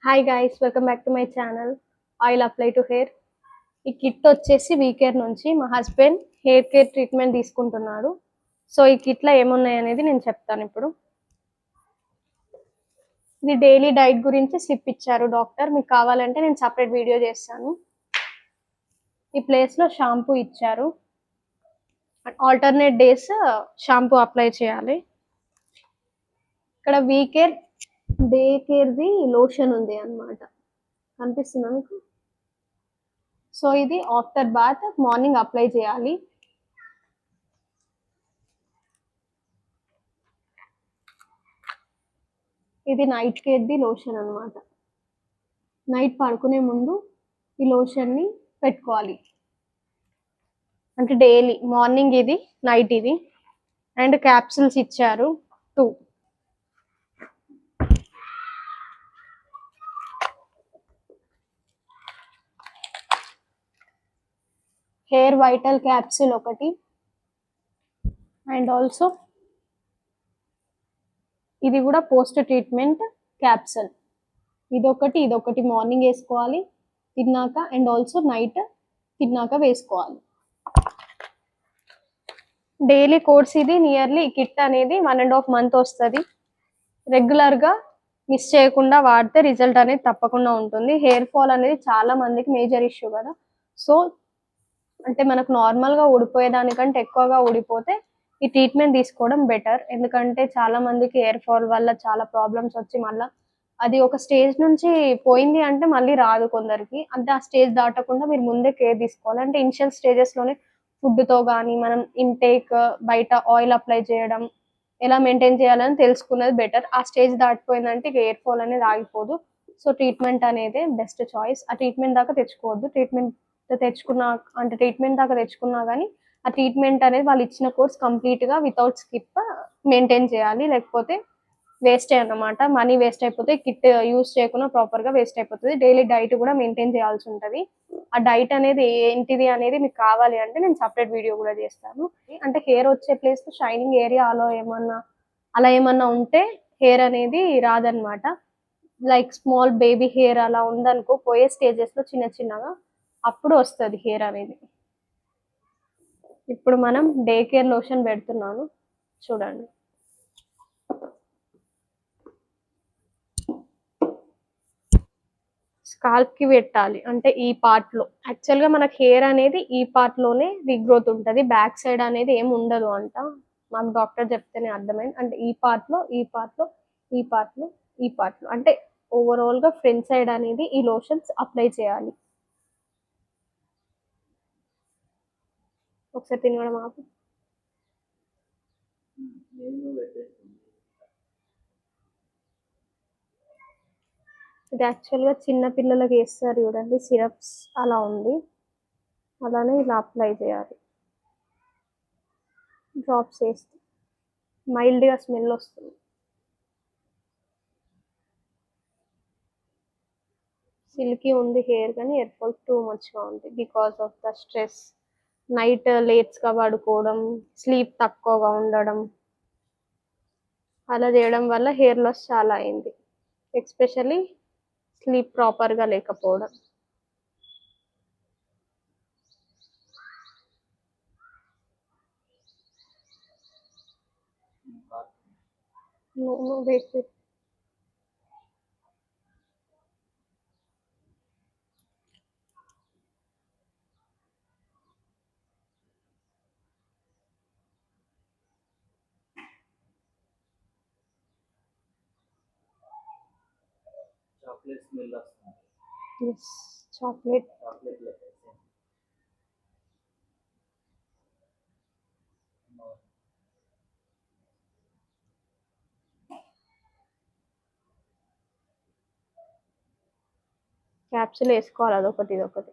Hi guys, welcome back to my channel. Oil apply to hair. ఈ kit వచ్చేసి WeCare నుంచి మా husband hair care treatment తీసుకుంటున్నాడు. So ఈ కిట్లో ఏమున్నాయి అనేది నేను చెప్తాను ఇప్పుడు. ఇది డైలీ డైట్ గురించి స్లిప్ ఇచ్చారు డాక్టర్. మీకు కావాలంటే నేను సపరేట్ వీడియో చేస్తాను. ఈ ప్లేస్లో షాంపూ ఇచ్చారు. ఆల్టర్నేట్ డేస్ షాంపూ అప్లై చేయాలి. ఇక్కడ వీకేర్ డే కేర్ది లోషన్ ఉంది అన్నమాట. కనిపిస్తుందా మీకు? సో ఇది ఆఫ్టర్ బాత్ మార్నింగ్ అప్లై చేయాలి. ఇది నైట్ కేర్ది లోషన్ అన్నమాట. నైట్ పడుకునే ముందు ఈ లోషన్ని పెట్టుకోవాలి. అంటే డైలీ మార్నింగ్ ఇది, నైట్ ఇది. అండ్ క్యాప్సూల్స్ ఇచ్చారు 2. హెయిర్ వైటల్ క్యాప్సూల్ ఒకటి. అండ్ ఆల్సో ఇది కూడా పోస్ట్ ట్రీట్మెంట్ క్యాప్సూల్. ఇదొకటి మార్నింగ్ వేసుకోవాలి తిన్నాక, అండ్ ఆల్సో నైట్ తిన్నాక వేసుకోవాలి. డైలీ కోర్స్ ఇది. నియర్లీ కిట్ అనేది 1.5 month వస్తుంది. రెగ్యులర్గా మిస్ చేయకుండా వాడితే రిజల్ట్ అనేది తప్పకుండా ఉంటుంది. హెయిర్ ఫాల్ అనేది చాలా మందికి మేజర్ ఇష్యూ కదా. సో అంటే మనకు నార్మల్గా ఊడిపోయేదానికంటే ఎక్కువగా ఊడిపోతే ఈ ట్రీట్మెంట్ తీసుకోవడం బెటర్. ఎందుకంటే చాలా మందికి హెయిర్ ఫాల్ వల్ల చాలా ప్రాబ్లమ్స్ వచ్చి మళ్ళీ అది ఒక స్టేజ్ నుంచి పోయింది అంటే మళ్ళీ రాదు కొందరికి. అంటే ఆ స్టేజ్ దాటకుండా మీరు ముందే కేర్ తీసుకోవాలి. అంటే ఇనిషియల్ స్టేజెస్లోనే ఫుడ్తో కానీ మనం ఇంటేక్, బయట ఆయిల్ అప్లై చేయడం ఎలా మెయింటైన్ చేయాలని తెలుసుకున్నది బెటర్. ఆ స్టేజ్ దాటిపోయిందంటే ఇక హెయిర్ ఫాల్ అనేది ఆగిపోదు. సో ట్రీట్మెంట్ అనేది బెస్ట్ చాయిస్. ఆ ట్రీట్మెంట్ దాకా తెచ్చుకోవద్దు. ట్రీట్మెంట్ దాకా తెచ్చుకున్నా కానీ ఆ ట్రీట్మెంట్ అనేది వాళ్ళు ఇచ్చిన కోర్స్ కంప్లీట్గా వితౌట్ స్కిప్ మెయింటైన్ చేయాలి. లేకపోతే వేస్ట్ అన్నమాట. మనీ వేస్ట్ అయిపోతే కిట్ యూస్ చేయకుండా ప్రాపర్గా వేస్ట్ అయిపోతుంది. డైలీ డైట్ కూడా మెయింటైన్ చేయాల్సి ఉంటుంది. ఆ డైట్ అనేది ఏంటిది అనేది మీకు కావాలి అంటే నేను సపరేట్ వీడియో కూడా చేస్తాను. అంటే హెయిర్ వచ్చే ప్లేస్ షైనింగ్ ఏరియా అలా ఏమన్నా ఉంటే హెయిర్ అనేది రాదనమాట. లైక్ స్మాల్ బేబీ హెయిర్ అలా ఉందనుకో, పోయే స్టేజెస్లో చిన్నగా అప్పుడు వస్తుంది హెయిర్ అనేది. ఇప్పుడు మనం డే కేర్ లోషన్ పెడుతున్నాను చూడండి. స్కాల్ప్ కి పెట్టాలి. అంటే ఈ పార్ట్ లో యాక్చువల్ గా మనకి హెయిర్ అనేది ఈ పార్ట్ లోనే రీగ్రోత్ ఉంటుంది. బ్యాక్ సైడ్ అనేది ఏం ఉండదు అంట. మాకు డాక్టర్ చెప్తేనే అర్థమైంది. అంటే ఈ పార్ట్ లో అంటే ఓవరాల్ గా ఫ్రంట్ సైడ్ అనేది ఈ లోషన్స్ అప్లై చేయాలి. ఒకసారి తినడం ఆపు. ఇది యాక్చువల్గా చిన్న పిల్లలకి వేస్తారు చూడండి, సిరప్స్ అలా ఉంది. అలానే ఇలా అప్లై చేయాలి. డ్రాప్స్ వేస్తే మైల్డ్గా స్మెల్ వస్తుంది. సిల్కీ ఉంది హెయిర్, కానీ హెయిర్ ఫాల్ టూ మచ్గా ఉంది because of the stress. Night లేట్స్గా పడుకోవడం, స్లీప్ తక్కువగా ఉండడం, అలా చేయడం వల్ల హెయిర్ లాస్ చాలా అయింది. ఎస్పెషల్లీ స్లీప్ ప్రాపర్గా లేకపోవడం. వెయిట్ చాక్లెట్ స్మెల్ వస్తుంది. చాక్లెట్ క్యాప్సూల్ వేసుకోవాలి, అదొకటి ఇదొకటి.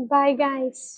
Bye guys.